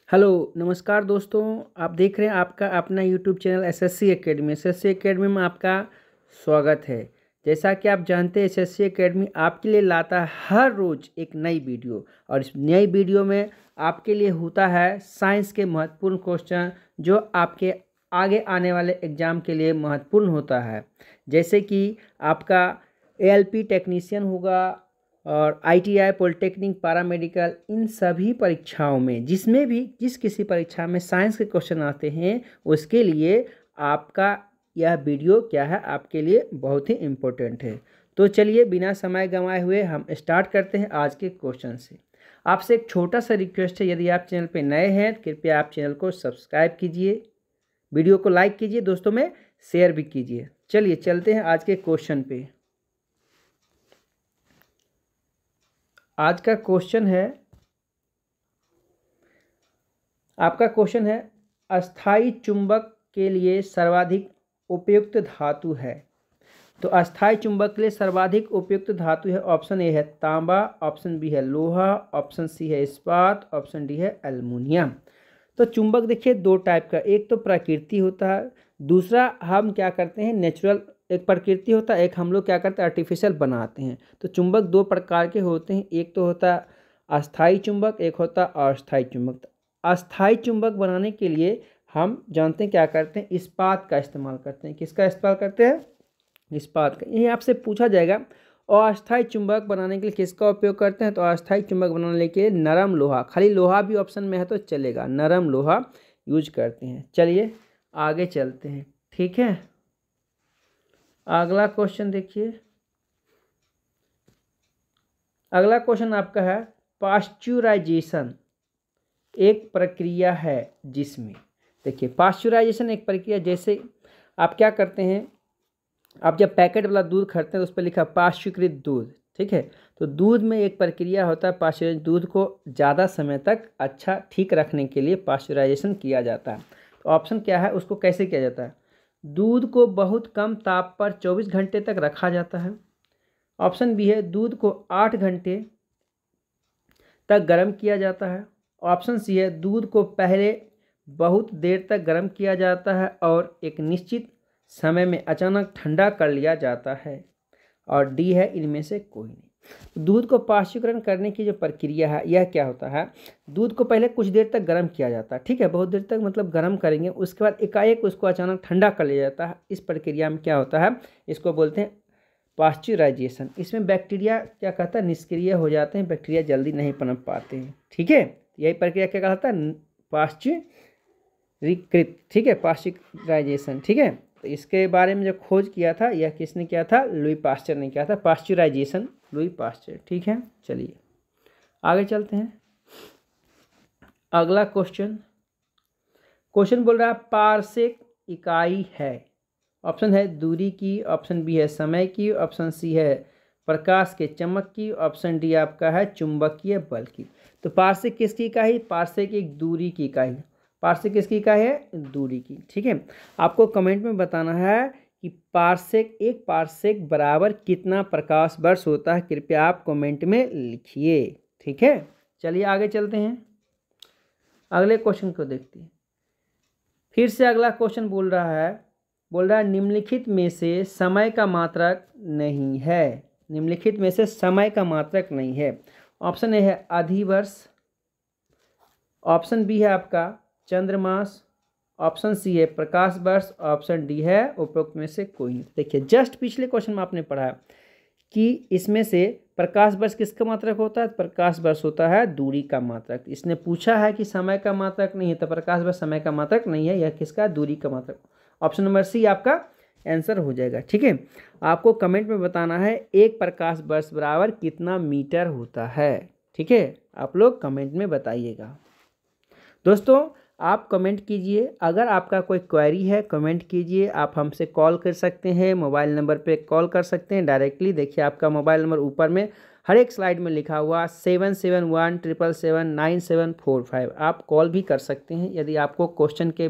Hello नमस्कार दोस्तों। आप देख रहे हैं आपका अपना YouTube channel SSC academy. SSC academy में आपका स्वागत है। जैसा कि आप जानते हैं एसएससी एकेडमी आपके लिए लाता है हर रोज़ एक नई वीडियो, और इस नई वीडियो में आपके लिए होता है साइंस के महत्वपूर्ण क्वेश्चन जो आपके आगे आने वाले एग्ज़ाम के लिए महत्वपूर्ण होता है। जैसे कि आपका एएलपी टेक्नीशियन होगा और आईटीआई, पॉलिटेक्निक, पैरामेडिकल, इन सभी परीक्षाओं में जिस किसी परीक्षा में साइंस के क्वेश्चन आते हैं उसके लिए आपका यह वीडियो क्या है, आपके लिए बहुत ही इम्पोर्टेंट है। तो चलिए बिना समय गंवाए हुए हम स्टार्ट करते हैं आज के क्वेश्चन से। आपसे एक छोटा सा रिक्वेस्ट है, यदि आप चैनल पर नए हैं कृपया आप चैनल को सब्सक्राइब कीजिए, वीडियो को लाइक कीजिए, दोस्तों में शेयर भी कीजिए। चलिए चलते हैं आज के क्वेश्चन पे। आज का क्वेश्चन है, आपका क्वेश्चन है अस्थाई चुंबक के लिए सर्वाधिक उपयुक्त धातु है। तो अस्थाई चुंबक के लिए सर्वाधिक उपयुक्त धातु है, ऑप्शन ए है तांबा, ऑप्शन बी है लोहा, ऑप्शन सी है इस्पात, ऑप्शन डी है एल्युमिनियम। तो चुंबक देखिए दो टाइप का, एक तो प्रकृति होता है, दूसरा हम क्या करते हैं नेचुरल, एक प्रकृति होता है, एक हम लोग क्या करते हैं आर्टिफिशियल बनाते हैं। तो चुंबक दो प्रकार के होते हैं, एक तो होता है अस्थाई चुंबक, एक होता है अस्थाई चुंबक। अस्थाई चुंबक बनाने के लिए हम जानते हैं क्या करते हैं, इस्पात का इस्तेमाल करते हैं। किसका इस्तेमाल करते हैं? इस्पात का। यही आपसे पूछा जाएगा अस्थाई चुंबक बनाने के लिए किसका उपयोग करते हैं, तो अस्थाई चुंबक बनाने के लिए नरम लोहा, खाली लोहा भी ऑप्शन में है तो चलेगा, नरम लोहा यूज करते हैं। चलिए आगे चलते हैं, ठीक है। अगला क्वेश्चन देखिए, अगला क्वेश्चन आपका है पाश्चुराइजेशन एक प्रक्रिया है जिसमें, देखिए पाश्चुराइजेशन एक प्रक्रिया, जैसे आप क्या करते हैं, आप जब पैकेट वाला दूध खरीदते हैं तो उस पर लिखा पाश्चुकृत दूध, ठीक है। तो दूध में एक प्रक्रिया होता है पाश्चुराइजेशन, दूध को ज़्यादा समय तक अच्छा ठीक रखने के लिए पाश्चुराइजेशन किया जाता है। तो ऑप्शन क्या है, उसको कैसे किया जाता है? दूध को बहुत कम ताप पर 24 घंटे तक रखा जाता है। ऑप्शन बी है दूध को 8 घंटे तक गर्म किया जाता है। ऑप्शन सी है दूध को पहले बहुत देर तक गर्म किया जाता है और एक निश्चित समय में अचानक ठंडा कर लिया जाता है। और डी है इनमें से कोई नहीं। दूध को पाश्चुकरण करने की जो प्रक्रिया है यह क्या होता है, दूध को पहले कुछ देर तक गर्म किया जाता है, ठीक है, बहुत देर तक मतलब गर्म करेंगे, उसके बाद एकाएक उसको अचानक ठंडा कर लिया जाता है। इस प्रक्रिया में क्या होता है, इसको बोलते हैं पाश्चुराइजेशन। इसमें बैक्टीरिया क्या कहता है, निष्क्रिय हो जाते हैं, बैक्टीरिया जल्दी नहीं पनप पाते हैं, ठीक है। यही प्रक्रिया क्या कहता है, पाश्चुरीकृत, ठीक है, पाश्चुराइजेशन, ठीक है। तो इसके बारे में जो खोज किया था यह किसने किया था, लुई पास्चर ने किया था, पाश्चुराइजेशन लुई पास्चर, ठीक है। चलिए आगे चलते हैं। अगला क्वेश्चन बोल रहा है पारसेक इकाई है, ऑप्शन है दूरी की, ऑप्शन बी है समय की, ऑप्शन सी है प्रकाश के चमक की, ऑप्शन डी आपका है चुंबकीय बल की। तो पारसेक किसकी इकाई, पारसेक एक दूरी की इकाई, पारसेक किसकी इकाई है, दूरी की, ठीक है। आपको कमेंट में बताना है कि एक पारसेक बराबर कितना प्रकाश वर्ष होता है, कृपया आप कमेंट में लिखिए, ठीक है। चलिए आगे चलते हैं, अगले क्वेश्चन को देखते हैं। फिर से अगला क्वेश्चन बोल रहा है निम्नलिखित में से समय का मात्रक नहीं है, निम्नलिखित में से समय का मात्रक नहीं है। ऑप्शन ए है अधिवर्ष, ऑप्शन बी है आपका चंद्रमास, ऑप्शन सी है प्रकाश वर्ष, ऑप्शन डी है उपरोक्त में से कोई नहीं। देखिए जस्ट पिछले क्वेश्चन में आपने पढ़ा कि इसमें से प्रकाश वर्ष किसका मात्रक होता है, प्रकाश वर्ष होता है दूरी का मात्रक। इसने पूछा है कि समय का मात्रक नहीं है, तो प्रकाश वर्ष समय का मात्रक नहीं है, यह किसका, दूरी का मात्रक। ऑप्शन नंबर सी आपका आंसर हो जाएगा, ठीक है। आपको कमेंट में बताना है एक प्रकाश वर्ष बराबर कितना मीटर होता है, ठीक है, आप लोग कमेंट में बताइएगा। दोस्तों आप कमेंट कीजिए, अगर आपका कोई क्वेरी है कमेंट कीजिए, आप हमसे कॉल कर सकते हैं, मोबाइल नंबर पे कॉल कर सकते हैं डायरेक्टली। देखिए आपका मोबाइल नंबर ऊपर में हर एक स्लाइड में लिखा हुआ 7717779745, आप कॉल भी कर सकते हैं। यदि आपको क्वेश्चन के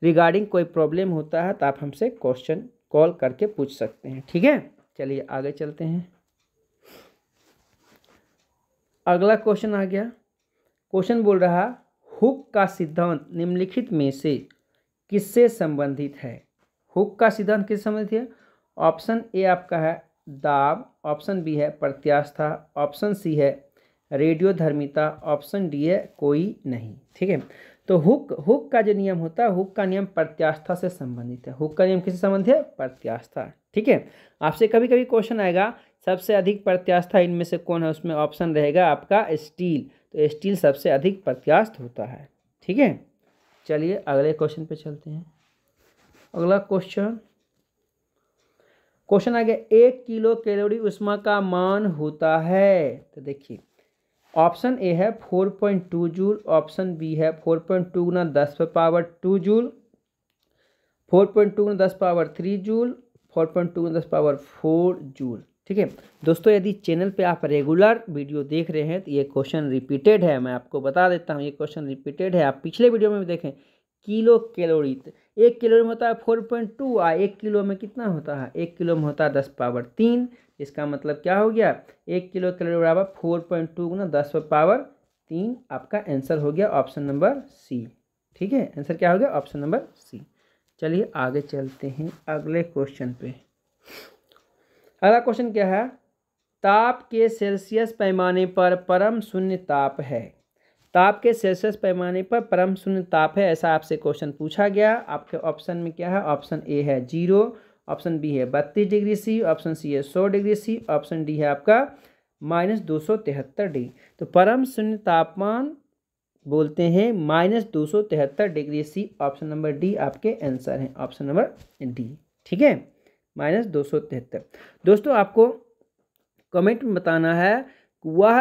रिगार्डिंग कोई प्रॉब्लम होता है तो आप हमसे क्वेश्चन कॉल करके पूछ सकते हैं, ठीक है। चलिए आगे चलते हैं, अगला क्वेश्चन आ गया। क्वेश्चन बोल रहा हुक का सिद्धांत निम्नलिखित में से किससे संबंधित है? हुक का सिद्धांत किससे संबंधित है? ऑप्शन ए आपका है दाब, ऑप्शन बी है प्रत्यास्था, ऑप्शन सी है रेडियोधर्मिता, ऑप्शन डी है कोई नहीं। ठीक है, तो हुक का जो नियम होता है, हुक का नियम प्रत्यास्था से संबंधित है। हुक का नियम किससे संबंधित है? प्रत्यास्था। ठीक है, आपसे कभी कभी क्वेश्चन आएगा सबसे अधिक प्रत्यास्था इनमें से कौन है, उसमें ऑप्शन रहेगा आपका स्टील, तो स्टील सबसे अधिक प्रत्यास्थ होता है। ठीक है, चलिए अगले क्वेश्चन पे चलते हैं। अगला क्वेश्चन आ गया 1 किलो कैलोरी ऊष्मा का मान होता है। तो देखिए ऑप्शन ए है 4.2 जूल, ऑप्शन बी है 4.2 गुना 10⁻² जूल, 4.2 गुना 10⁻³ जूल, 4.2 गुना 10⁻4 जूल। ठीक है दोस्तों, यदि चैनल पे आप रेगुलर वीडियो देख रहे हैं तो ये क्वेश्चन रिपीटेड है, मैं आपको बता देता हूँ ये क्वेश्चन रिपीटेड है। आप पिछले वीडियो में भी देखें किलो कैलोरी, 1 किलो में होता है 4.2 और 1 किलो में कितना होता है? 1 किलो में होता है 10⁻3। इसका मतलब क्या हो गया? 1 किलो कैलोरी बराबर 4.2 गुना 10⁻3। आपका आंसर हो गया ऑप्शन नंबर सी। ठीक है, आंसर क्या हो गया? Option number C. चलिए आगे चलते हैं अगले क्वेश्चन पे। अगला क्वेश्चन क्या है? ताप के सेल्सियस पैमाने पर परम शून्य ताप है। ताप के सेल्सियस पैमाने पर परम शून्य ताप है, ऐसा आपसे क्वेश्चन पूछा गया। आपके ऑप्शन में क्या है? ऑप्शन ए है 0, ऑप्शन बी है 32 डिग्री सी, ऑप्शन सी है 100 डिग्री सी, ऑप्शन डी है आपका -273 डिग्री। तो परम शून्य तापमान बोलते हैं -273 degree C. Option number D आपके आंसर हैं, ऑप्शन नंबर डी। ठीक है, -273। दोस्तों आपको कमेंट में बताना है वह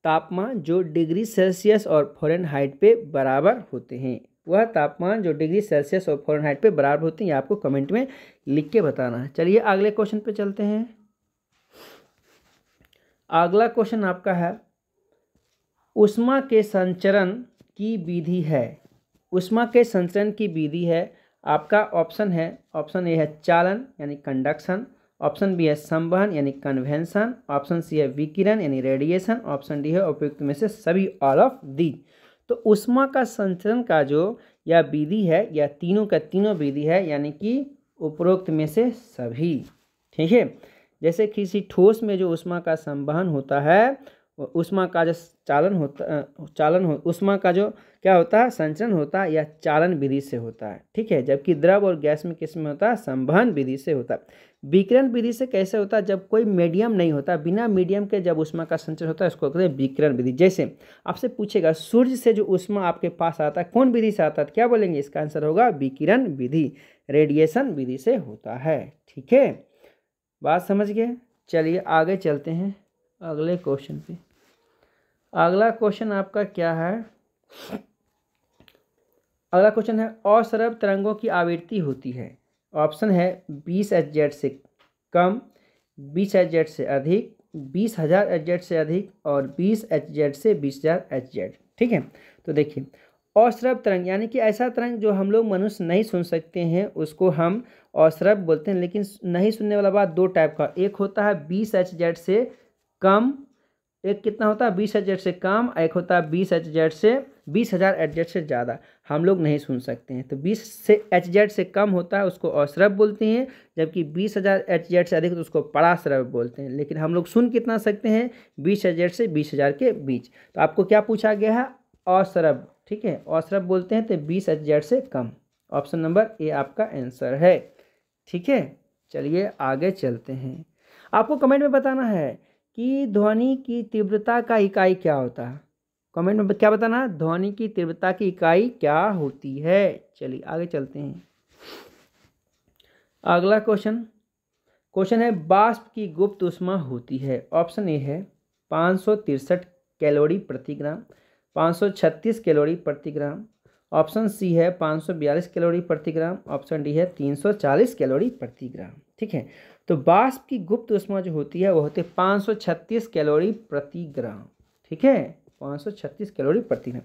तापमान जो डिग्री सेल्सियस और फ़ारेनहाइट पे बराबर होते हैं, वह तापमान जो डिग्री सेल्सियस और फ़ारेनहाइट पे बराबर होते हैं, ये आपको कमेंट में लिख के बताना है। चलिए अगले क्वेश्चन पे चलते हैं। अगला क्वेश्चन आपका है ऊष्मा के संचरण की विधि है। ऊष्मा के संचरण की विधि है आपका ऑप्शन है, ऑप्शन ए है चालन यानी कंडक्शन, ऑप्शन बी है संवहन यानी कन्वेंशन, ऑप्शन सी है विकिरण यानी रेडिएशन, ऑप्शन डी है उपयुक्त में से सभी ऑल ऑफ दी। तो ऊष्मा का संचरण का जो यह विधि है, यह तीनों का तीनों विधि है, यानी कि उपरोक्त में से सभी। ठीक है, जैसे किसी ठोस में जो ऊष्मा का संवहन होता है, ऊष्मा का जो ऊष्मा का जो क्या होता है? संचरण होता है, यह चालन विधि से होता है। ठीक है, जबकि द्रव और गैस में किस में होता है? संवहन विधि से होता है। विकिरण विधि से कैसे होता है? जब कोई मीडियम नहीं होता, बिना मीडियम के जब ऊष्मा का संचरण होता है, इसको कहते हैं विकिरण विधि। जैसे आपसे पूछेगा सूर्य से जो ऊष्मा आपके पास आता है कौन विधि से आता है, क्या बोलेंगे? इसका आंसर होगा विकिरण विधि, रेडिएशन विधि से होता है। ठीक है, बात समझ गए? चलिए आगे चलते हैं अगले क्वेश्चन पे। अगला क्वेश्चन आपका क्या है? अगला क्वेश्चन है अश्रव्य तरंगों की आवृत्ति होती है। ऑप्शन है 20 Hz से कम, 20 Hz से अधिक, 20,000 Hz से अधिक और 20 Hz से 20,000 Hz। ठीक है, तो देखिए अश्रव्य तरंग यानी कि ऐसा तरंग जो हम लोग मनुष्य नहीं सुन सकते हैं, उसको हम अश्रव्य बोलते हैं। लेकिन नहीं सुनने वाला बात दो टाइप का, एक होता है 20 Hz से कम, एक कितना होता है? 20 Hz से कम, एक होता है 20,000 Hz से ज़्यादा, हम लोग नहीं सुन सकते हैं। तो 20 Hz से कम होता है उसको अश्रव्य बोलते हैं, जबकि 20,000 Hz से अधिक तो उसको पराश्रव्य बोलते हैं। लेकिन हम लोग सुन कितना सकते हैं? 20 Hz से 20,000 के बीच। तो आपको क्या पूछा गया है? अश्रव्य। ठीक है, अश्रव्य बोलते हैं तो 20 Hz से कम। ऑप्शन नंबर ए आपका आंसर है। ठीक है, चलिए आगे चलते हैं। आपको कमेंट में बताना है कि ध्वनि की तीव्रता का इकाई क्या होता है। कमेंट में क्या बताना है? ध्वनि की तीव्रता की इकाई क्या होती है। चलिए आगे चलते हैं। अगला क्वेश्चन है वाष्प की गुप्त ऊष्मा होती है। ऑप्शन ए है 563 कैलोरी प्रति ग्राम, 536 कैलोरी प्रति ग्राम, ऑप्शन सी है 542 कैलोरी प्रति ग्राम, ऑप्शन डी है 340 कैलोरी प्रति ग्राम। ठीक है, तो वाष्प की गुप्त ऊष्मा जो होती है वो होती है 536 कैलोरी प्रति ग्राम। ठीक है, 536 कैलोरी प्रति घन।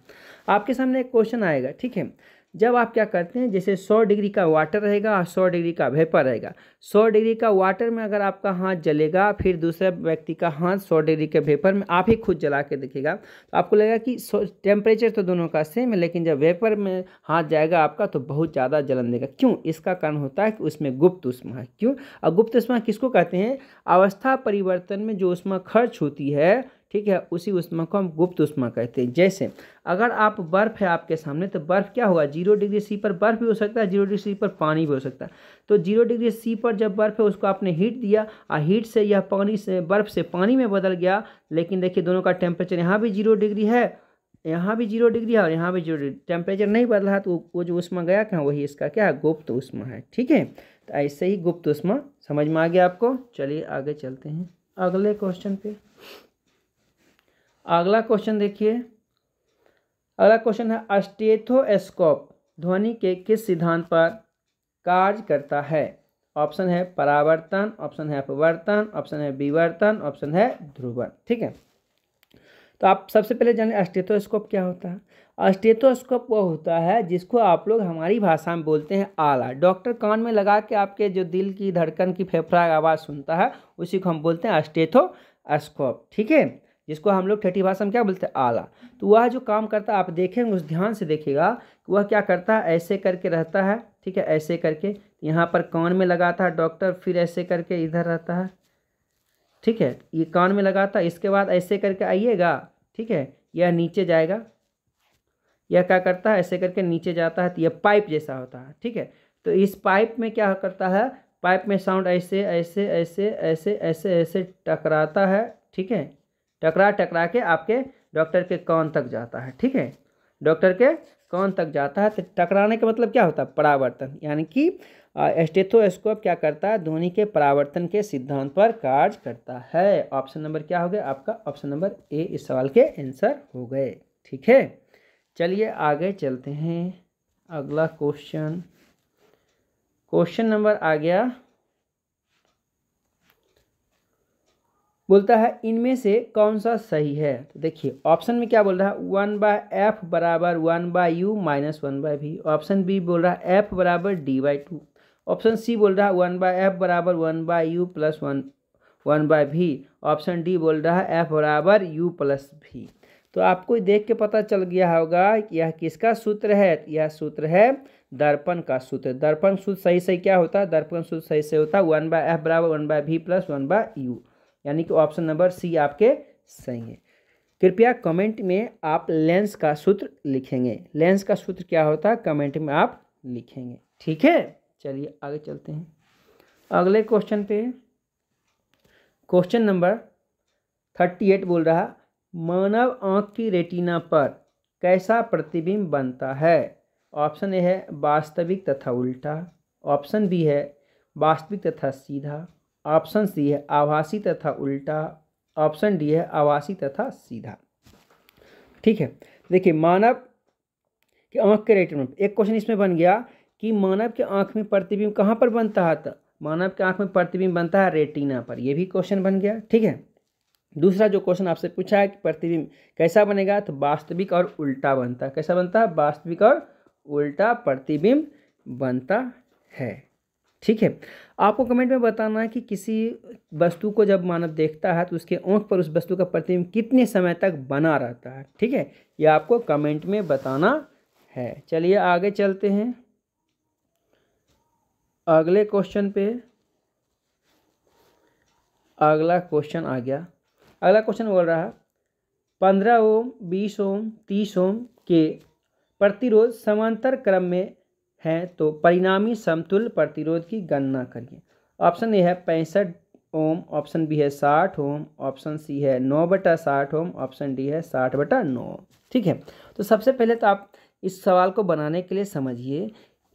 आपके सामने एक क्वेश्चन आएगा, ठीक है। जब आप क्या करते हैं, जैसे 100 डिग्री का वाटर रहेगा और 100 डिग्री का वेपर रहेगा। 100 डिग्री का वाटर में अगर आपका हाथ जलेगा, फिर दूसरे व्यक्ति का हाथ 100 डिग्री के वेपर में आप ही खुद जला के देखिएगा, तो आपको लगेगा कि टेम्परेचर तो दोनों का सेम है, लेकिन जब वेपर में हाथ जाएगा आपका तो बहुत ज़्यादा जलन देगा। क्यों? इसका कारण होता है कि उसमें गुप्त ऊष्मा है। क्यों? और गुप्त ऊष्मा किसको कहते हैं? अवस्था परिवर्तन में जो ऊष्मा खर्च होती है, ठीक है, उसी ऊष्मा को हम गुप्त ऊष्मा कहते हैं। जैसे अगर आप बर्फ़ है आपके सामने, तो बर्फ़ क्या होगा, 0 डिग्री सी पर बर्फ़ भी हो सकता है, 0 डिग्री सी पर पानी भी हो सकता है। तो 0 डिग्री सी पर जब बर्फ़ है उसको आपने हीट दिया और हीट से यह पानी से, बर्फ़ से पानी में बदल गया, लेकिन देखिए दोनों का टेम्परेचर यहाँ भी 0 डिग्री है, यहाँ भी 0 डिग्री है और यहाँ भी 0 डिग्री, टेम्परेचर नहीं बदला है, तो वो जो ऊष्मा गया कहाँ, वही इसका क्या है, गुप्त ऊष्मा है। ठीक है, तो ऐसे ही गुप्त ऊष्मा समझ में आ गया आपको। चलिए आगे चलते हैं अगले क्वेश्चन पे। अगला क्वेश्चन देखिए, अगला क्वेश्चन है स्टेथोस्कोप ध्वनि के किस सिद्धांत पर कार्य करता है? ऑप्शन है परावर्तन, ऑप्शन है अपवर्तन, ऑप्शन है विवर्तन, ऑप्शन है ध्रुवण। ठीक है, तो आप सबसे पहले जानिए स्टेथोस्कोप क्या होता है। स्टेथोस्कोप वो होता है जिसको आप लोग हमारी भाषा में बोलते हैं आला। डॉक्टर कान में लगा के आपके जो दिल की धड़कन की फेफड़ा आवाज़ सुनता है, उसी को हम बोलते हैं स्टेथोस्कोप। ठीक है, जिसको हम लोग ठेठी भाषा में क्या बोलते हैं, आला। तो वह जो काम करता है, आप देखेंगे उस ध्यान से देखिएगा, वह क्या करता है, ऐसे करके रहता है। ठीक है, ऐसे करके यहाँ पर कान में लगाता है डॉक्टर, फिर ऐसे करके इधर रहता है। ठीक है, ये कान में लगाता है, इसके बाद ऐसे करके आइएगा। ठीक है, यह नीचे जाएगा, यह क्या करता है, ऐसे करके नीचे जाता है, तो यह पाइप जैसा होता है। ठीक है, तो इस पाइप में क्या करता है, पाइप में साउंड ऐसे ऐसे ऐसे ऐसे ऐसे ऐसे टकराता है। ठीक है, टकरा के आपके डॉक्टर के कान तक जाता है। ठीक है, डॉक्टर के कान तक जाता है। तो टकराने का मतलब क्या होता है, परावर्तन। यानी कि स्टेथोस्कोप क्या करता है, ध्वनि के परावर्तन के सिद्धांत पर कार्य करता है। ऑप्शन नंबर क्या हो गया आपका, ऑप्शन नंबर ए इस सवाल के आंसर हो गए। ठीक है, चलिए आगे चलते हैं अगला क्वेश्चन। क्वेश्चन नंबर आ गया, बोलता है इनमें से कौन सा सही है। तो देखिए ऑप्शन में क्या बोल रहा है, 1/f बराबर 1/u minus 1/v। Option B बोल रहा है f बराबर d/2। ऑप्शन सी बोल रहा है 1/f बराबर 1/u plus 1/v। Option D बोल रहा है f बराबर u प्लस v। तो आपको देख के पता चल गया होगा कि यह किसका सूत्र है। यह सूत्र है दर्पण का सूत्र। दर्पण सूत्र सही सही क्या होता है, दर्पण सूत्र सही से होता है 1/f बराबर 1/v प्लस 1/u। यानी कि ऑप्शन नंबर सी आपके सही है। कृपया कमेंट में आप लेंस का सूत्र लिखेंगे। लेंस का सूत्र क्या होता है, कमेंट में आप लिखेंगे। ठीक है, चलिए आगे चलते हैं अगले क्वेश्चन पे। क्वेश्चन नंबर 38 बोल रहा, मानव आँख की रेटिना पर कैसा प्रतिबिंब बनता है। ऑप्शन ए है वास्तविक तथा उल्टा, ऑप्शन बी है वास्तविक तथा सीधा, ऑप्शन सी है आभासी तथा उल्टा, ऑप्शन डी है आभासी तथा सीधा। ठीक है, देखिए मानव के आँख के रेटिना, एक क्वेश्चन इसमें बन गया कि मानव के आँख में प्रतिबिंब कहाँ पर बनता है। तो मानव के आँख में प्रतिबिंब बनता है रेटिना पर, यह भी क्वेश्चन बन गया। ठीक है, दूसरा जो क्वेश्चन आपसे पूछा है कि प्रतिबिंब कैसा बनेगा, तो वास्तविक और उल्टा बनता है। कैसा बनता है, वास्तविक और उल्टा प्रतिबिंब बनता है। ठीक है, आपको कमेंट में बताना है कि किसी वस्तु को जब मानव देखता है तो उसके आँख पर उस वस्तु का प्रतिबिंब कितने समय तक बना रहता है। ठीक है, यह आपको कमेंट में बताना है। चलिए आगे चलते हैं अगले क्वेश्चन पे। अगला क्वेश्चन आ गया, अगला क्वेश्चन बोल रहा है 15 ओम, 20 ओम, 30 ओम के प्रतिरोध समांतर क्रम में हैं तो परिणामी समतुल्य प्रतिरोध की गणना करिए। ऑप्शन ए है 65 ओम, ऑप्शन बी है 60 ओम, ऑप्शन सी है 9/60 ओम, ऑप्शन डी है 60/9। ठीक है, तो सबसे पहले तो आप इस सवाल को बनाने के लिए समझिए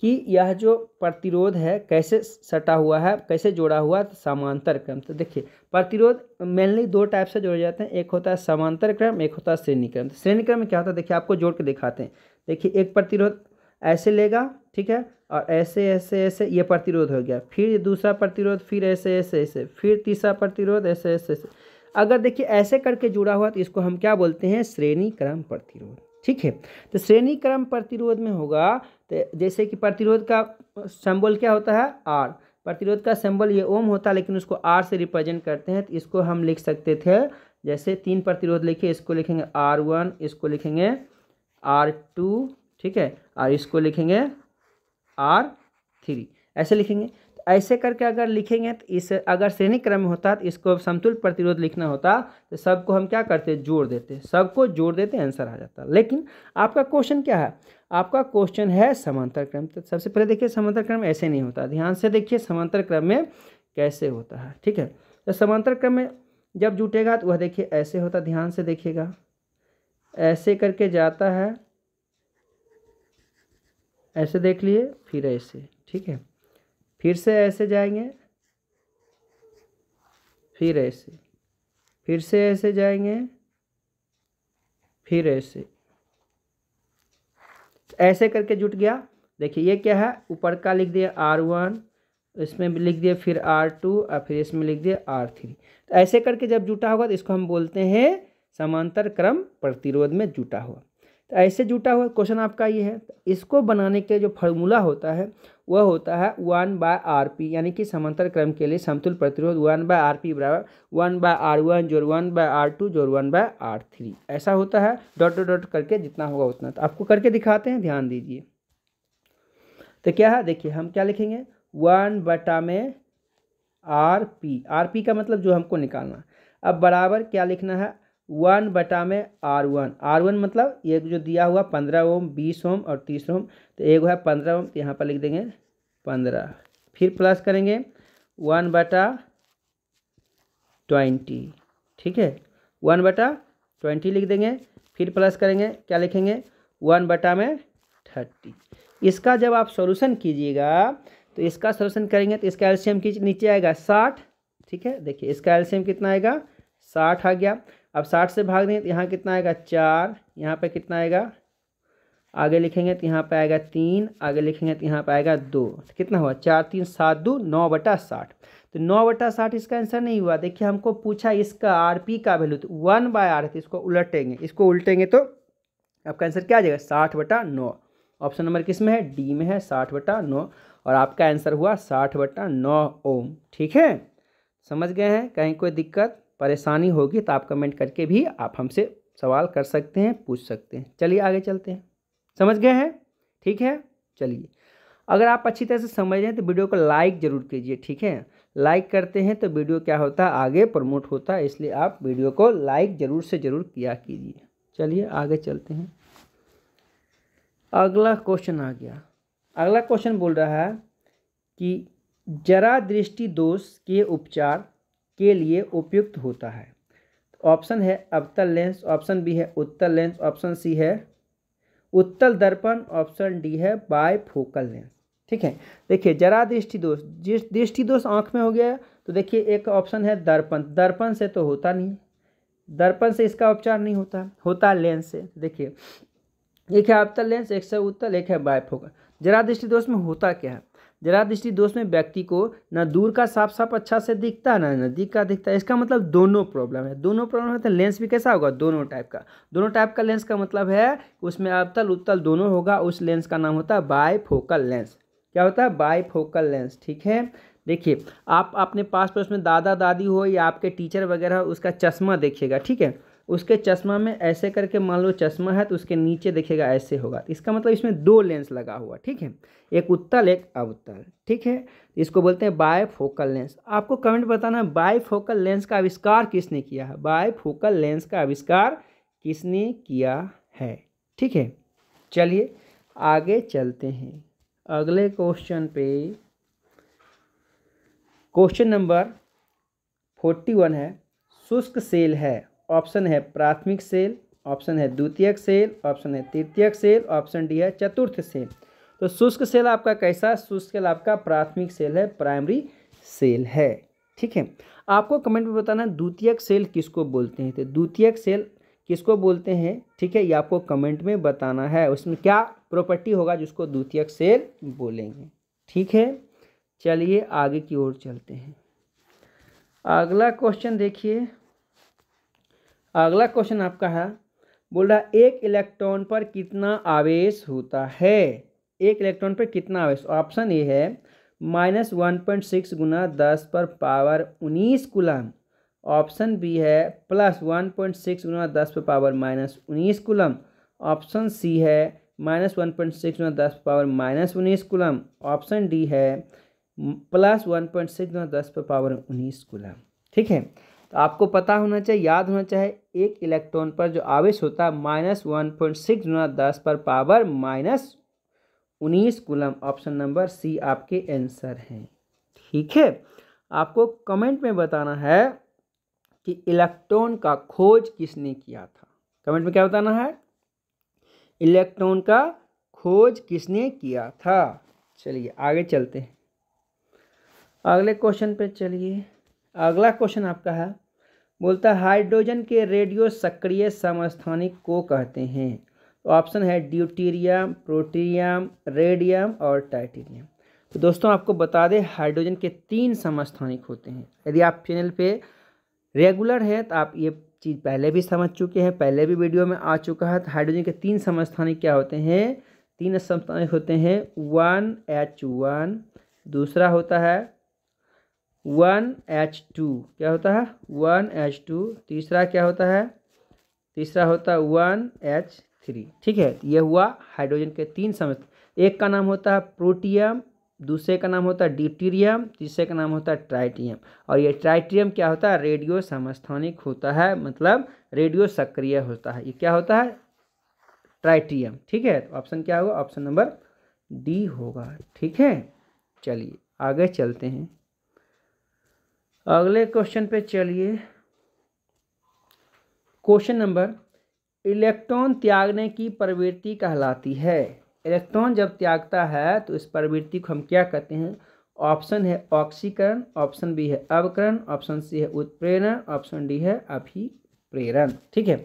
कि यह जो प्रतिरोध है कैसे सटा हुआ है, कैसे जोड़ा हुआ है, समांतर क्रम। तो देखिए प्रतिरोध मेनली दो टाइप से जोड़े जाते हैं, एक होता है समांतर क्रम, एक होता है श्रेणी क्रम। तो श्रेणी क्रम में क्या होता है, देखिए आपको जोड़ के दिखाते हैं। देखिए एक प्रतिरोध ऐसे लेगा, ठीक है, और ऐसे ऐसे ऐसे ये प्रतिरोध हो गया, फिर दूसरा प्रतिरोध, फिर ऐसे ऐसे ऐसे, फिर तीसरा प्रतिरोध ऐसे ऐसे ऐसे। अगर देखिए ऐसे करके जुड़ा हुआ तो इसको हम क्या बोलते हैं, श्रेणी क्रम प्रतिरोध। ठीक है, तो श्रेणी क्रम प्रतिरोध में होगा तो जैसे कि प्रतिरोध का सिंबल क्या होता है, आर। प्रतिरोध का सिंबल ये ओम होता है, लेकिन उसको आर से रिप्रेजेंट करते हैं। तो इसको हम लिख सकते थे, जैसे 3 प्रतिरोध लिखे, इसको लिखेंगे R1, इसको लिखेंगे R2, ठीक है, और इसको लिखेंगे R3, ऐसे लिखेंगे। तो ऐसे करके अगर लिखेंगे तो इस अगर श्रेणी क्रम में होता तो इसको समतुल्य प्रतिरोध लिखना होता, तो सबको हम क्या करते, जोड़ देते, सबको जोड़ देते, आंसर आ जाता। लेकिन आपका क्वेश्चन क्या है, आपका क्वेश्चन है समांतर क्रम। तो सबसे पहले देखिए समांतर क्रम ऐसे नहीं होता, ध्यान से देखिए समांतर क्रम में कैसे होता है। ठीक है, तो समांतर क्रम में जब जुटेगा तो वह देखिए ऐसे होता, ध्यान से देखिएगा, ऐसे करके जाता है, ऐसे देख लिए, फिर ऐसे, ठीक है, फिर से ऐसे जाएंगे, फिर ऐसे, फिर से ऐसे जाएंगे, फिर ऐसे, ऐसे करके जुट गया। देखिए ये क्या है, ऊपर का लिख दिया R1, इसमें भी लिख दिया फिर R2 और फिर इसमें लिख दिया R3। तो ऐसे करके जब जुटा होगा तो इसको हम बोलते हैं समांतर क्रम प्रतिरोध में जुटा हुआ। तो ऐसे जुटा हुआ क्वेश्चन आपका ये है। इसको बनाने के जो फार्मूला होता है वह होता है 1/RP, यानी कि समांतर क्रम के लिए समतुल्य प्रतिरोध 1/RP बराबर 1/R1 जोड़ 1/R2 जोड़ 1/R3, ऐसा होता है। डॉट डॉट डॉट करके जितना होगा उतना। तो आपको करके दिखाते हैं, ध्यान दीजिए। तो क्या है, देखिए हम क्या लिखेंगे, 1/RP, RP का मतलब जो हमको निकालना। अब बराबर क्या लिखना है, 1/R1, R1 मतलब ये जो दिया हुआ 15 ओम, 20 ओम और 30 ओम, तो एक है 15 ओम, तो यहाँ पर लिख देंगे 15, फिर प्लस करेंगे 1/20, ठीक है, 1/20 लिख देंगे, फिर प्लस करेंगे, क्या लिखेंगे, 1/30। इसका जब आप सॉल्यूशन कीजिएगा तो इसका सॉल्यूशन करेंगे तो इसका एलसीएम नीचे आएगा 60, ठीक है। देखिए इसका एलसीएम कितना आएगा, 60 आ गया। अब 60 से भाग देंगे तो यहाँ कितना आएगा 4, यहाँ पे कितना आएगा, आगे लिखेंगे तो यहाँ पे आएगा 3, आगे लिखेंगे तो यहाँ पे आएगा 2, तो कितना हुआ 4 3 7 2 9/60। तो 9/60 इसका आंसर नहीं हुआ। देखिए हमको पूछा इसका आरपी का वैल्यू, तो 1/R, इसको उलटेंगे, इसको उल्टेंगे तो आपका आंसर क्या आ जाएगा 60/9। ऑप्शन नंबर किस में है, डी में है, 60/9, और आपका आंसर हुआ 60/9 ओम। ठीक है, समझ गए हैं। कहीं कोई दिक्कत परेशानी होगी तो आप कमेंट करके भी आप हमसे सवाल कर सकते हैं, पूछ सकते हैं। चलिए आगे चलते हैं, समझ गए हैं, ठीक है। चलिए, अगर आप अच्छी तरह से समझ रहे हैं तो वीडियो को लाइक ज़रूर कीजिए, ठीक है। लाइक करते हैं तो वीडियो क्या होता है, आगे प्रमोट होता है, इसलिए आप वीडियो को लाइक ज़रूर से ज़रूर किया कीजिए। चलिए आगे चलते हैं। अगला क्वेश्चन आ गया। अगला क्वेश्चन बोल रहा है कि जरा दृष्टि दोष के उपचार के लिए उपयुक्त होता है। ऑप्शन है अवतल लेंस, ऑप्शन बी है उत्तल लेंस, ऑप्शन सी है उत्तल दर्पण, ऑप्शन डी है बायफोकल लेंस। ठीक है, देखिए जरा दृष्टि दोष, जिस दृष्टि दोष आँख में हो गया तो देखिए एक ऑप्शन है दर्पण, दर्पण से तो होता नहीं, दर्पण से इसका उपचार नहीं होता, होता लेंस से। देखिए एक है अवतल लेंस, एक से उत्तल, एक है बायफोकल। जरा दृष्टि दोष में होता क्या है, जरा दृष्टि दोष में व्यक्ति को ना दूर का साफ साफ अच्छा से दिखता है, ना नज़दीक का दिखता है। इसका मतलब दोनों प्रॉब्लम है, दोनों प्रॉब्लम है। तो लेंस भी कैसा होगा, दोनों टाइप का। दोनों टाइप का लेंस का मतलब है उसमें अवतल उत्तल दोनों होगा, उस लेंस का नाम होता है बायफोकल लेंस। क्या होता है, बायफोकल लेंस। ठीक है, देखिए आप अपने पास पड़ोस में दादा दादी हो या आपके टीचर वगैरह, उसका चश्मा देखिएगा, ठीक है। उसके चश्मा में ऐसे करके मान लो चश्मा है तो उसके नीचे देखिएगा ऐसे होगा, इसका मतलब इसमें दो लेंस लगा हुआ, ठीक है, एक उत्तल एक अवतल। ठीक है, इसको बोलते हैं बायफोकल लेंस। आपको कमेंट बताना है बायफोकल लेंस का आविष्कार किसने किया है, बायफोकल लेंस का आविष्कार किसने किया है। ठीक है, चलिए आगे चलते हैं अगले क्वेश्चन पे। क्वेश्चन नंबर 41 है, शुष्क सेल है। ऑप्शन है प्राथमिक सेल, ऑप्शन है द्वितीयक सेल, ऑप्शन है तृतीयक सेल, ऑप्शन डी है चतुर्थ सेल। तो शुष्क सेल आपका कैसा, शुष्क सेल आपका प्राथमिक सेल है, प्राइमरी सेल है। ठीक है, आपको कमेंट में बताना द्वितीयक सेल किसको बोलते हैं, तो द्वितीयक सेल किसको बोलते हैं, ठीक है, ये आपको कमेंट में बताना है, उसमें क्या प्रॉपर्टी होगा जिसको द्वितीयक सेल बोलेंगे। ठीक है, चलिए आगे की ओर चलते हैं। अगला क्वेश्चन देखिए, अगला क्वेश्चन आपका है, बोल रहा है एक इलेक्ट्रॉन पर कितना आवेश होता है। एक इलेक्ट्रॉन पर कितना आवेश, ऑप्शन ए है -1.6 गुना 10⁻19 कूलम, ऑप्शन बी है +1.6 गुना 10⁻−19 कूलम, ऑप्शन सी है -1.6 गुना 10⁻−19 कूलम, ऑप्शन डी है +1.6 गुना 10⁻19 कूलम। ठीक है, तो आपको पता होना चाहिए, याद होना चाहिए, एक इलेक्ट्रॉन पर जो आवेश होता है -1.6 गुना 10⁻−19 कूलम। ऑप्शन नंबर सी आपके आंसर हैं। ठीक है, आपको कमेंट में बताना है कि इलेक्ट्रॉन का खोज किसने किया था। कमेंट में क्या बताना है, इलेक्ट्रॉन का खोज किसने किया था। चलिए आगे चलते हैं, अगले क्वेश्चन पे चलिए। अगला क्वेश्चन आपका है, बोलता है हाइड्रोजन के रेडियो सक्रिय समस्थानिक को कहते हैं। तो ऑप्शन है ड्यूटेरियम, प्रोटियम, रेडियम और टाइटेनियम। तो दोस्तों आपको बता दें, हाइड्रोजन के 3 समस्थानिक होते हैं। यदि आप चैनल पे रेगुलर हैं तो आप ये चीज़ पहले भी समझ चुके हैं, पहले भी वीडियो में आ चुका है। तो हाइड्रोजन के 3 समस्थानिक क्या होते हैं, 3 समस्थानिक होते हैं 1H1, दूसरा होता है 1H2, क्या होता है 1H2, तीसरा क्या होता है, तीसरा होता है 1H3। ठीक है, ये हुआ हाइड्रोजन के 3 समस्थानिक। एक का नाम होता है प्रोटियम, दूसरे का नाम होता है ड्यूटेरियम, तीसरे का नाम होता है ट्राइटियम। और ये ट्राइटियम क्या होता है, रेडियो समस्थानिक होता है, मतलब रेडियो सक्रिय होता है। ये क्या होता है, ट्राइटियम। ठीक है, तो ऑप्शन क्या होगा, ऑप्शन नंबर डी होगा। ठीक है, चलिए आगे चलते हैं, अगले क्वेश्चन पे चलिए। क्वेश्चन नंबर, इलेक्ट्रॉन त्यागने की प्रवृत्ति कहलाती है। इलेक्ट्रॉन जब त्यागता है तो इस प्रवृत्ति को हम क्या कहते हैं। ऑप्शन है ऑक्सीकरण, ऑप्शन बी है अवकरण, ऑप्शन सी है उत्प्रेरण, ऑप्शन डी है अभिप्रेरण। ठीक है,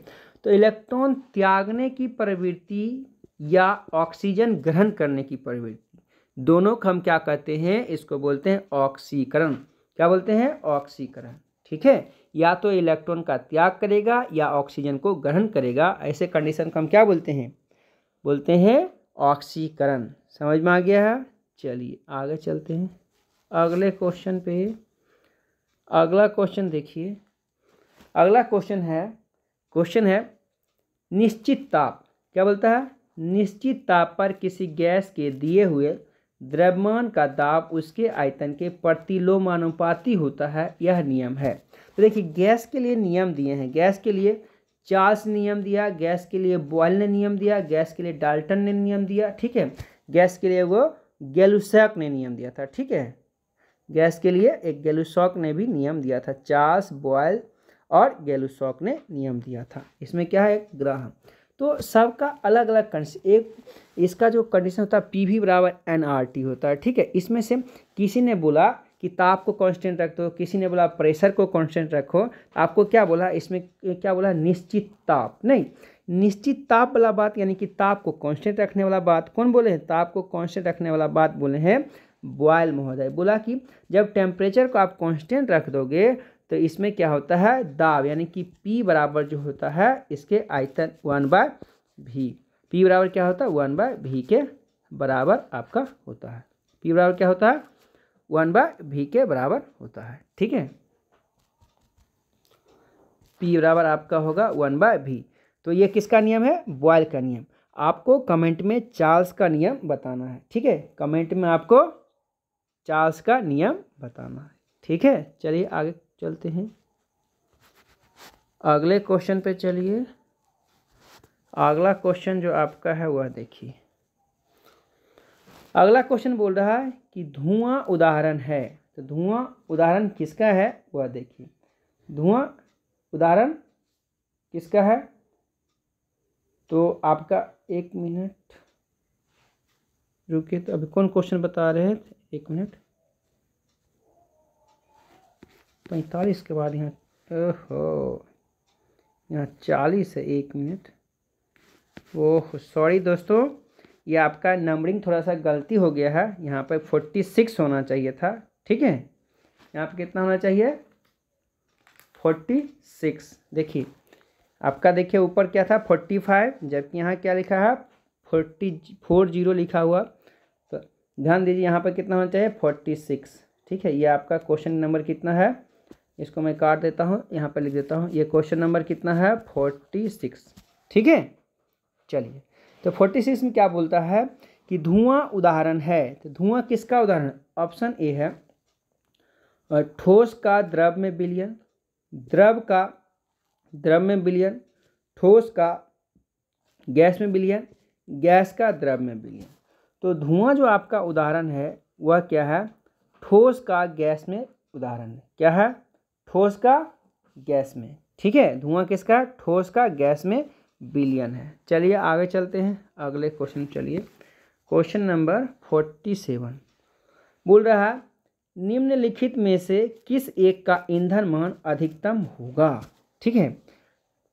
तो इलेक्ट्रॉन त्यागने की प्रवृत्ति या ऑक्सीजन ग्रहण करने की प्रवृत्ति, दोनों को हम क्या कहते हैं, इसको बोलते हैं ऑक्सीकरण। क्या बोलते हैं, ऑक्सीकरण। ठीक है, या तो इलेक्ट्रॉन का त्याग करेगा या ऑक्सीजन को ग्रहण करेगा, ऐसे कंडीशन को हम क्या बोलते हैं, बोलते हैं ऑक्सीकरण। समझ में आ गया है। चलिए आगे चलते हैं अगले क्वेश्चन पे। अगला क्वेश्चन देखिए, अगला क्वेश्चन है निश्चित ताप, क्या बोलता है, निश्चित ताप पर किसी गैस के दिए हुए द्रव्यमान का दाब उसके आयतन के प्रतिलोमानुपाती होता है, यह नियम है। तो देखिए गैस के लिए नियम दिए हैं, गैस के लिए चार्ल्स ने नियम दिया, गैस के लिए बॉयल ने नियम दिया, गैस के लिए डाल्टन ने नियम दिया। ठीक है, गैस के लिए वो गैलुसॉक ने नियम दिया था। ठीक है, गैस के लिए एक गैलुसॉक ने भी नियम दिया था, चार्ल्स, बॉयल और गैलुसॉक ने नियम दिया था। इसमें क्या है, ग्राहम। तो सबका अलग अलग कंडीशन, एक इसका जो कंडीशन होता है PV बराबर nRT होता है। ठीक है, इसमें से किसी ने बोला कि ताप को कांस्टेंट रख दो, किसी ने बोला प्रेशर को कांस्टेंट रखो। आपको क्या बोला, इसमें क्या बोला, निश्चित ताप नहीं, निश्चित ताप वाला बात यानी कि ताप को कांस्टेंट रखने वाला बात कौन बोले हैं, ताप को कांस्टेंट रखने वाला बात बोले हैं बॉयल महोदय। बोला कि जब टेम्परेचर को आप कांस्टेंट रख दोगे तो इसमें क्या होता है, दाब यानी कि P बराबर जो होता है इसके आयतन 1/v। P बराबर क्या होता है, 1/v के बराबर आपका होता है। P बराबर क्या होता है, 1/v के बराबर होता है। ठीक है, P बराबर आपका होगा 1/v। तो ये किसका नियम है, बॉयल का नियम। आपको कमेंट में चार्ल्स का नियम बताना है। ठीक है, कमेंट में आपको चार्ल्स का नियम बताना है। ठीक है, चलिए आगे चलते हैं अगले क्वेश्चन पे। चलिए अगला क्वेश्चन जो आपका है वह देखिए, अगला क्वेश्चन बोल रहा है कि धुआं उदाहरण है। तो धुआं उदाहरण किसका है वह देखिए, धुआं उदाहरण किसका है। तो आपका 1 मिनट रुकिए, तो अभी कौन क्वेश्चन बता रहे हैं, 1 मिनट 45 के बाद यहाँ, ओहो यहाँ 40 है, 1 मिनट। ओह सॉरी दोस्तों, ये आपका नंबरिंग थोड़ा सा गलती हो गया है, यहाँ पर 46 होना चाहिए था। ठीक है, यहाँ पर कितना होना चाहिए, 46। देखिए आपका देखिए ऊपर क्या था 45, जबकि यहाँ क्या लिखा है 40 लिखा हुआ। तो ध्यान दीजिए यहाँ पर कितना होना चाहिए 46। ठीक है, ये आपका क्वेश्चन नंबर कितना है, इसको मैं काट देता हूँ, यहाँ पर लिख देता हूँ, ये क्वेश्चन नंबर कितना है 46। ठीक है, चलिए तो 46 में क्या बोलता है कि धुआं उदाहरण है। तो धुआं किसका उदाहरण है? ऑप्शन ए है ठोस का द्रव में विलयन, द्रव का द्रव में विलयन, ठोस का गैस में विलयन, गैस का द्रव में विलयन। तो धुआं जो आपका उदाहरण है वह क्या है? ठोस का गैस में उदाहरण है। क्या है? ठोस का गैस में। ठीक है, धुआं किसका? ठोस का गैस में विलयन है। चलिए आगे चलते हैं अगले क्वेश्चन। चलिए क्वेश्चन नंबर 47 बोल रहा है निम्नलिखित में से किस एक का ईंधन मान अधिकतम होगा। ठीक है,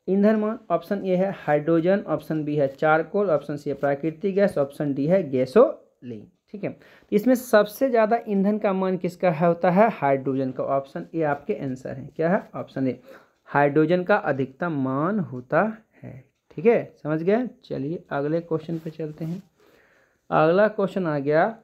ईंधन मान ऑप्शन ए है हाइड्रोजन, ऑप्शन बी है चारकोल, ऑप्शन सी है प्राकृतिक गैस, ऑप्शन डी है गैसोलीन। ठीक है, इसमें सबसे ज़्यादा ईंधन का मान किसका है? होता है हाइड्रोजन का। ऑप्शन ए आपके आंसर है। क्या है? ऑप्शन ए हाइड्रोजन का अधिकतम मान होता है। ठीक है, समझ गए। चलिए अगले क्वेश्चन पे चलते हैं। अगला क्वेश्चन आ गया,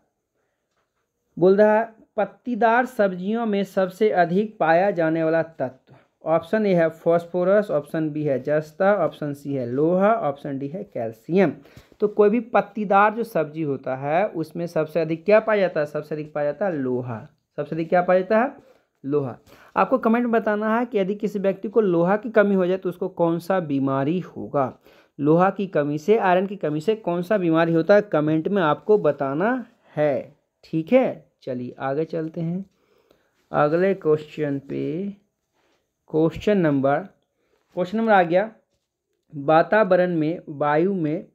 बोल रहा है पत्तीदार सब्जियों में सबसे अधिक पाया जाने वाला तत्व। ऑप्शन ए है फॉस्फोरस, ऑप्शन बी है जस्ता, ऑप्शन सी है लोहा, ऑप्शन डी है कैल्शियम। तो कोई भी पत्तीदार जो सब्जी होता है उसमें सबसे अधिक क्या पाया जाता है? सबसे अधिक पाया जाता है लोहा। सबसे अधिक क्या पाया जाता है? लोहा। आपको कमेंट में बताना है कि यदि किसी व्यक्ति को लोहा की कमी हो जाए तो उसको कौन सा बीमारी होगा। लोहा की कमी से, आयरन की कमी से कौन सा बीमारी होता है, कमेंट में आपको बताना है। ठीक है, चलिए आगे चलते हैं अगले क्वेश्चन पे। क्वेश्चन नंबर आ गया, वातावरण में वायु में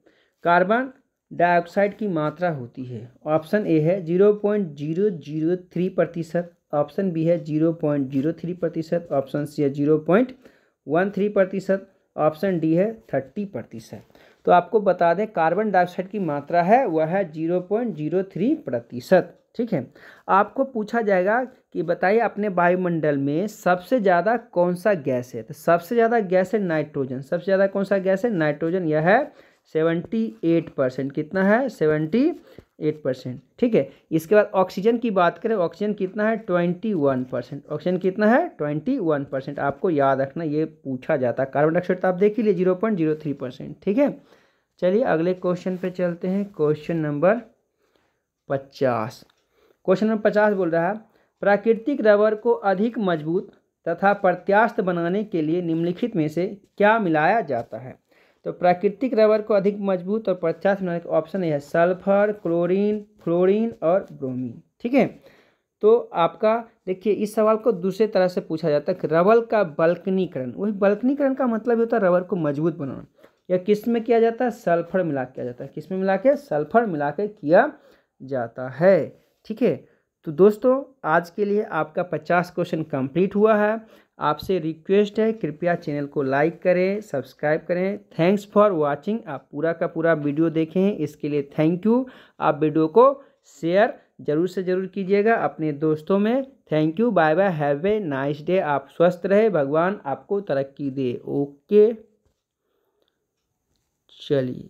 कार्बन डाइऑक्साइड की मात्रा होती है। ऑप्शन ए है 0.003%, ऑप्शन बी है 0.03%, ऑप्शन सी है 0.13%, ऑप्शन डी है 30%। तो आपको बता दें कार्बन डाइऑक्साइड की मात्रा है वह है 0.03%। ठीक है, आपको पूछा जाएगा कि बताइए अपने वायुमंडल में सबसे ज़्यादा कौन सा गैस है। तो सबसे ज़्यादा गैस है नाइट्रोजन। सबसे ज़्यादा कौन सा गैस है? नाइट्रोजन। यह है 78%। कितना है? 78%। ठीक है, इसके बाद ऑक्सीजन की बात करें, ऑक्सीजन कितना है? 21%। ऑक्सीजन कितना है? 21%। आपको याद रखना, ये पूछा जाता है। कार्बन डाइऑक्साइड तो आप देख ही लिए 0.03%। ठीक है, चलिए अगले क्वेश्चन पे चलते हैं। Question number 50। क्वेश्चन नंबर 50 बोल रहा है प्राकृतिक रबर को अधिक मजबूत तथा प्रत्यास्थ बनाने के लिए निम्नलिखित में से क्या मिलाया जाता है। तो प्राकृतिक रबर को अधिक मजबूत और प्रत्यास्थ बनाने का ऑप्शन है सल्फर, क्लोरीन, फ्लोरीन और ब्रोमीन। ठीक है, तो आपका देखिए इस सवाल को दूसरे तरह से पूछा जाता है कि रबर का बल्कनीकरण। वही बल्कनीकरण का मतलब होता है रबर को मजबूत बनाना। या किस में किया जाता है? सल्फर मिला किया जाता है। किस में मिला के? सल्फर मिला के किया जाता है। ठीक है, तो दोस्तों आज के लिए आपका 50 क्वेश्चन कंप्लीट हुआ है। आपसे रिक्वेस्ट है कृपया चैनल को लाइक करें, सब्सक्राइब करें। Thanks for watching. आप पूरा का पूरा वीडियो देखें इसके लिए थैंक यू। आप वीडियो को शेयर जरूर से ज़रूर कीजिएगा अपने दोस्तों में। Thank you, bye bye, have a nice day. आप स्वस्थ रहे, भगवान आपको तरक्की दे। ओके, चलिए।